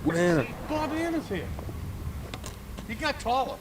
Banana. Bananas here. He got taller.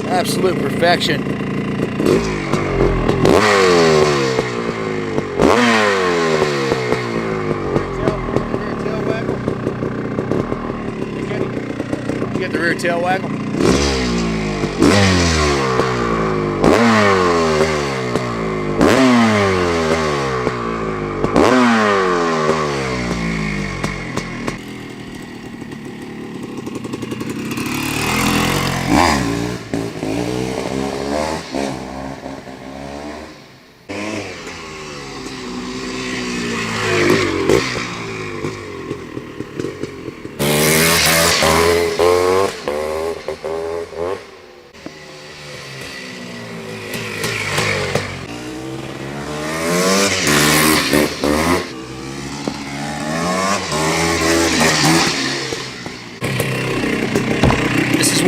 Absolute perfection. You get the rear tail waggle?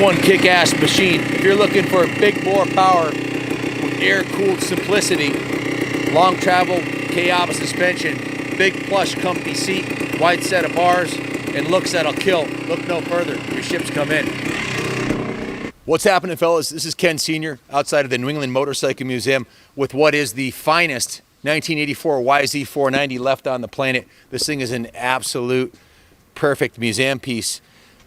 One kick-ass machine. If you're looking for big bore power with air-cooled simplicity, long travel, K-ABA suspension, big plush comfy seat, wide set of bars, and looks that'll kill, look no further. Your ships come in. What's happening, fellas? This is Ken Sr. outside of the New England Motorcycle Museum with what is the finest 1984 YZ490 left on the planet. This thing is an absolute perfect museum piece.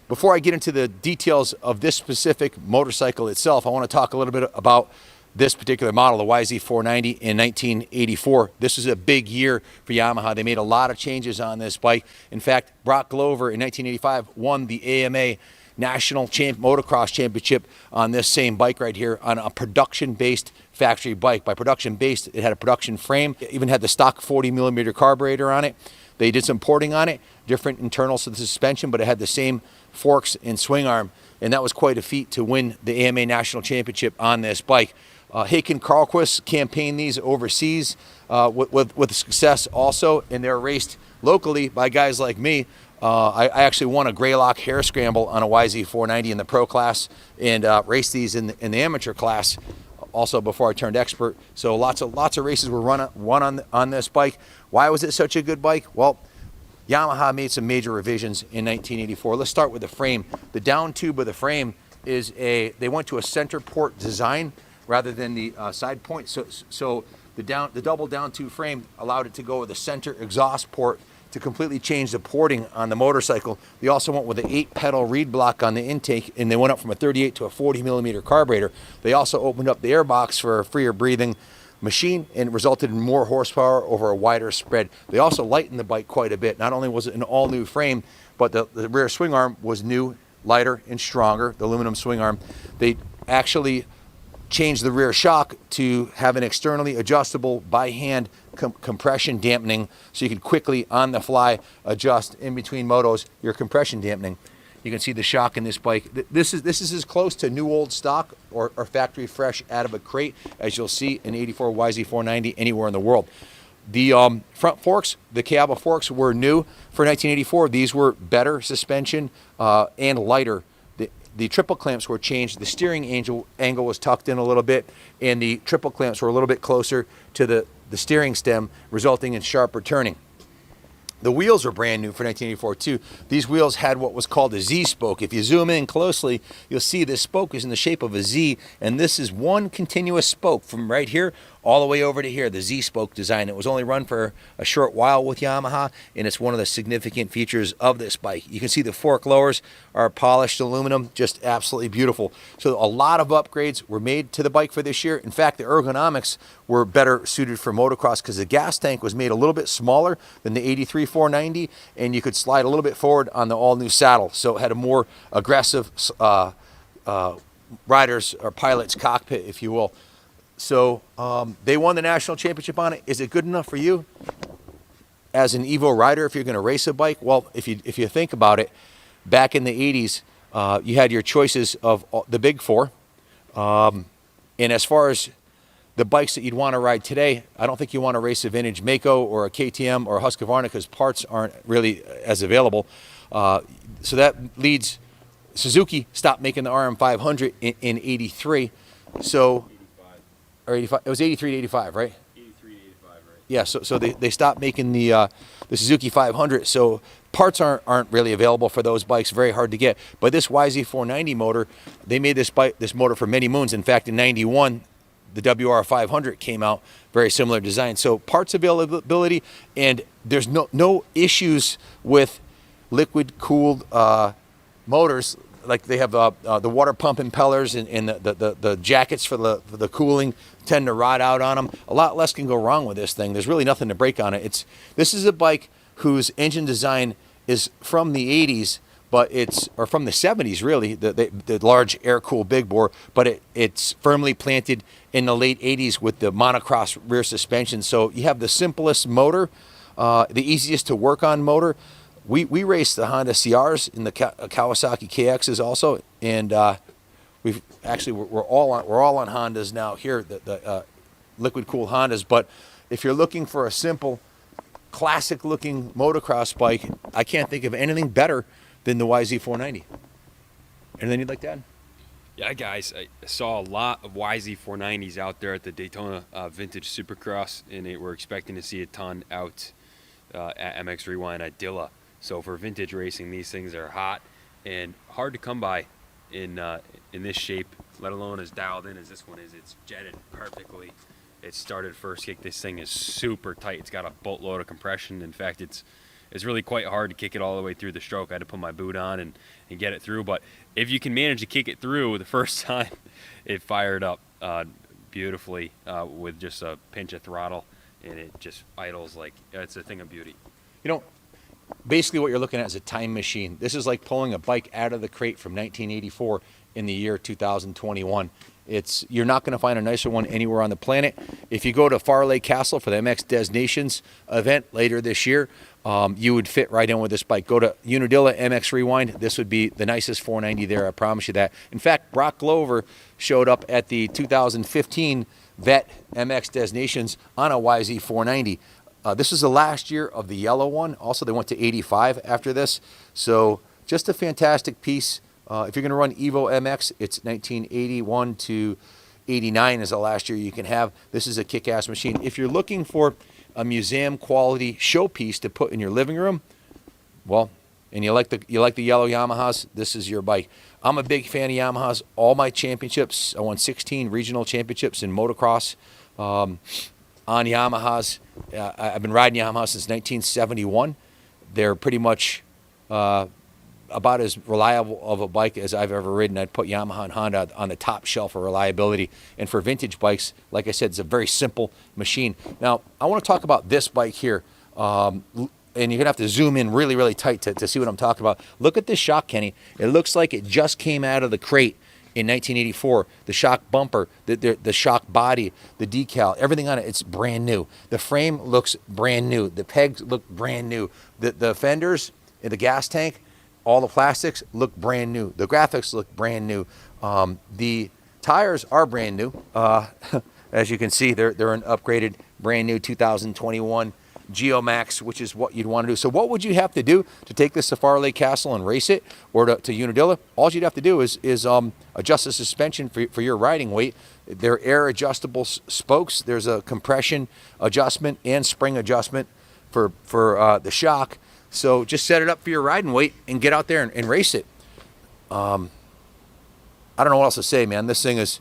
Before I get into the details of this specific motorcycle itself, I want to talk a little bit about this particular model, the YZ490 in 1984. This was a big year for Yamaha. They made a lot of changes on this bike. In fact, Broc Glover in 1985 won the A.M.A. National Motocross Championship on this same bike right here on a production-based factory bike. By production-based, it had a production frame. It even had the stock 40mm carburetor on it. They did some porting on it, different internals to the suspension, but it had the same forks and swing arm, and that was quite a feat to win the A.M.A. National Championship on this bike. Haken Carlquist campaigned these overseas with success also, and they're raced locally by guys like me. I actually won a Greylock hair scramble on a YZ490 in the pro class and raced these in the amateur class also before I turned expert. So lots of races were won on this bike. Why was it such a good bike? Well, Yamaha made some major revisions in 1984. Let's start with the frame. The down tube of the frame is they went to a center port design rather than the side point. So the double down tube frame allowed it to go with a center exhaust port to completely change the porting on the motorcycle. They also went with an 8-pedal reed block on the intake, and they went up from a 38 to a 40mm carburetor. They also opened up the airbox for a freer breathing machine, and it resulted in more horsepower over a wider spread. They also lightened the bike quite a bit. Not only was it an all-new frame, but the rear swing arm was new, lighter, and stronger, the aluminum swing arm. They actually changed the rear shock to have an externally adjustable by hand compression dampening, so you can quickly on the fly adjust in between motos your compression dampening. You can see the shock in this bike. This is as close to new old stock or factory fresh out of a crate as you'll see in 84 YZ490 anywhere in the world. The front forks, the K-ABA forks, were new for 1984. These were better suspension and lighter. The triple clamps were changed. The steering angle was tucked in a little bit, and the triple clamps were a little bit closer to the steering stem, resulting in sharper turning. The wheels were brand new for 1984 too. These wheels had what was called a Z spoke. If you zoom in closely, you'll see this spoke is in the shape of a Z, and this is one continuous spoke from right here all the way over to here, the Z-spoke design. It was only run for a short while with Yamaha, and it's one of the significant features of this bike. You can see the fork lowers are polished aluminum, just absolutely beautiful. So a lot of upgrades were made to the bike for this year. In fact, the ergonomics were better suited for motocross because the gas tank was made a little bit smaller than the 83-490, and you could slide a little bit forward on the all-new saddle. So it had a more aggressive rider's or pilot's cockpit, if you will. So they won the national championship on it. Is it good enough for you as an Evo rider if you're going to race a bike? Well, if you think about it, back in the 80s, you had your choices of the big four. And as far as the bikes that you'd want to ride today, I don't think you want to race a vintage Mako or a KTM or a Husqvarna because parts aren't really as available. So that leads Suzuki stopped making the RM500 in 83. So or 85. It was 83 to 85, right? 83 to 85, right? Yeah, so they stopped making the Suzuki 500. So parts aren't really available for those bikes. Very hard to get. But this YZ490 motor, they made this motor for many moons. In fact, in '91, the WR500 came out, very similar design. So parts availability, and there's no issues with liquid cooled motors. Like they have the water pump impellers and the jackets for the cooling tend to rot out on them. A lot less can go wrong with this thing. There's really nothing to break on it. This is a bike whose engine design is from the 80s, or from the 70s really, the large air-cooled big bore, but it's firmly planted in the late 80s with the monocross rear suspension. So you have the simplest motor, the easiest to work on motor. We raced the Honda CRs and the Kawasaki KXs also, and we're all on Hondas now here, the liquid cooled Hondas. But if you're looking for a simple, classic looking motocross bike, I can't think of anything better than the YZ490. Anything you'd like to add? Yeah, guys, I saw a lot of YZ490s out there at the Daytona Vintage Supercross, and we're expecting to see a ton out at MX Rewind at Dilla. So for vintage racing, these things are hot and hard to come by in this shape, let alone as dialed in as this one is. It's jetted perfectly. It started first kick. This thing is super tight. It's got a boatload of compression. In fact, it's really quite hard to kick it all the way through the stroke. I had to put my boot on and get it through. But if you can manage to kick it through the first time, it fired up beautifully with just a pinch of throttle, and it just idles like it's a thing of beauty. You know, basically what you're looking at is a time machine. This is like pulling a bike out of the crate from 1984 in the year 2021. You're not going to find a nicer one anywhere on the planet. If you go to Farleigh Castle for the MX Des Nations event later this year, you would fit right in with this bike. Go to Unadilla MX Rewind. This would be the nicest 490 there. I promise you that. In fact, Broc Glover showed up at the 2015 Vet MX Des Nations on a YZ490. This is the last year of the yellow one. Also, they went to 85 after this. So just a fantastic piece. If you're going to run Evo MX, it's 1981 to 89 is the last year you can have. This is a kick-ass machine. If you're looking for a museum quality showpiece to put in your living room, well, and you like the yellow Yamahas, this is your bike. I'm a big fan of Yamahas. All my championships, I won 16 regional championships in motocross on Yamahas. I've been riding Yamaha since 1971. They're pretty much about as reliable of a bike as I've ever ridden. I'd put Yamaha and Honda on the top shelf for reliability. And for vintage bikes, like I said, it's a very simple machine. Now, I want to talk about this bike here. And you're going to have to zoom in really, really tight to see what I'm talking about. Look at this shock, Kenny. It looks like it just came out of the crate in 1984. The shock bumper, the shock body, the decal, everything on it, it's brand new. The frame looks brand new. The pegs look brand new. The fenders and the gas tank, all the plastics look brand new. The graphics look brand new. The tires are brand new. As you can see, they're an upgraded, brand new 2021 Geomax, which is what you'd want to do. So what would you have to do to take this to Farleigh Castle and race it, or to Unadilla? All you'd have to do is adjust the suspension for your riding weight. They're air adjustable spokes. There's a compression adjustment and spring adjustment for the shock. So just set it up for your riding weight and get out there and race it. I don't know what else to say, man. This thing is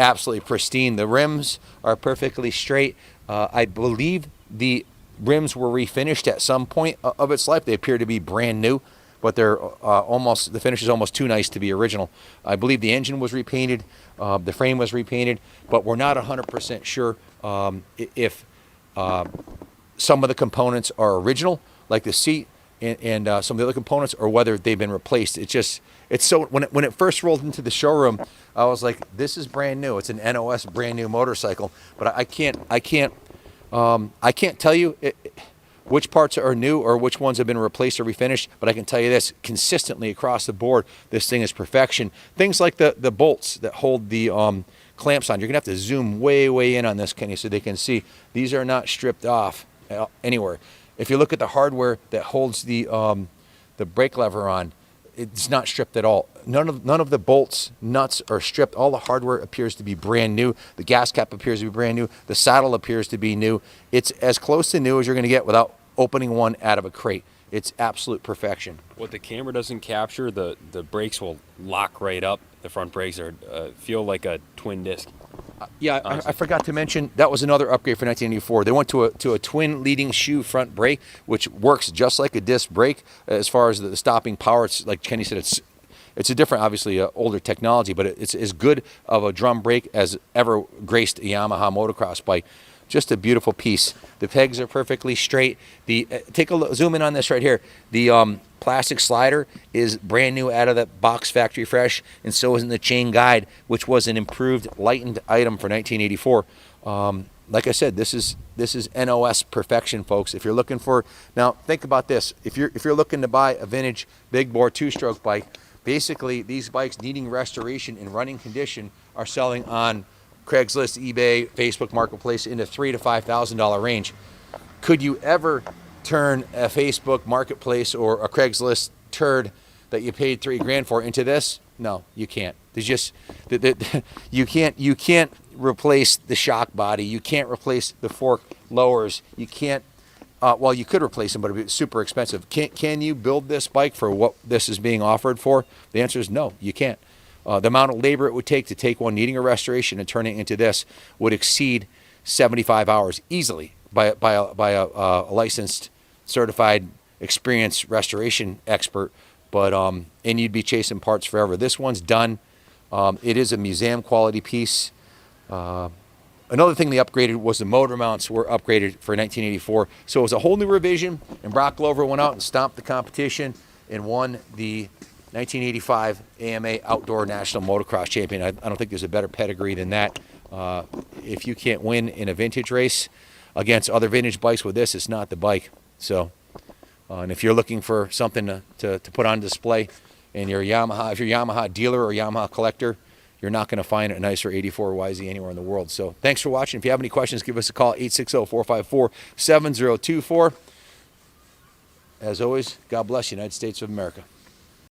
absolutely pristine. The rims are perfectly straight. I believe the rims were refinished at some point of its life. They appear to be brand new, but they're the finish is almost too nice to be original. I believe the engine was repainted, the frame was repainted, but we're not 100% sure if some of the components are original, like the seat and some of the other components, or whether they've been replaced. It's so when it first rolled into the showroom, I was like, this is brand new. It's an NOS brand new motorcycle, but I can't tell you which parts are new or which ones have been replaced or refinished, but I can tell you this, consistently across the board, this thing is perfection. Things like the bolts that hold the clamps on, you're gonna have to zoom way in on this, Kenny, so they can see these are not stripped off anywhere. If you look at the hardware that holds the brake lever on, it's not stripped at all. None of the bolts, nuts are stripped. All the hardware appears to be brand new. The gas cap appears to be brand new. The saddle appears to be new. It's as close to new as you're going to get without opening one out of a crate. It's absolute perfection. What the camera doesn't capture, the brakes will lock right up. The front brakes are feel like a twin disc. Yeah, I forgot to mention, that was another upgrade for 1984. They went to a twin leading shoe front brake, which works just like a disc brake as far as the stopping power. It's like Kenny said, it's a different, obviously, older technology, but it's as good of a drum brake as ever graced a Yamaha motocross bike. Just a beautiful piece. The pegs are perfectly straight. Take a look, zoom in on this right here. The plastic slider is brand new out of the box, factory fresh, and so isn't the chain guide, which was an improved, lightened item for 1984. Like I said, this is NOS perfection, folks. If you're looking for, now think about this. If you're looking to buy a vintage big bore two-stroke bike, basically these bikes needing restoration in running condition are selling on Craigslist, eBay, Facebook Marketplace in the $3,000 to $5,000 range. Could you ever turn a Facebook Marketplace or a Craigslist turd that you paid $3,000 for into this? No, you can't. There's just you can't replace the shock body. You can't replace the fork lowers. You can't. Well, you could replace them, but it'd be super expensive. Can you build this bike for what this is being offered for? The answer is no, you can't. The amount of labor it would take to take one needing a restoration and turn it into this would exceed 75 hours easily by a licensed, certified, experienced restoration expert. But and you'd be chasing parts forever. This one's done. It is a museum quality piece. Another thing they upgraded was the motor mounts were upgraded for 1984. So it was a whole new revision, and Broc Glover went out and stomped the competition and won the 1985 A.M.A. Outdoor National Motocross Champion. I don't think there's a better pedigree than that. If you can't win in a vintage race against other vintage bikes with this, it's not the bike. So, and if you're looking for something to put on display, and you're Yamaha, if you're a Yamaha dealer or Yamaha collector, you're not going to find a nicer 84 YZ anywhere in the world. So thanks for watching. If you have any questions, give us a call, 860-454-7024. As always, God bless the United States of America.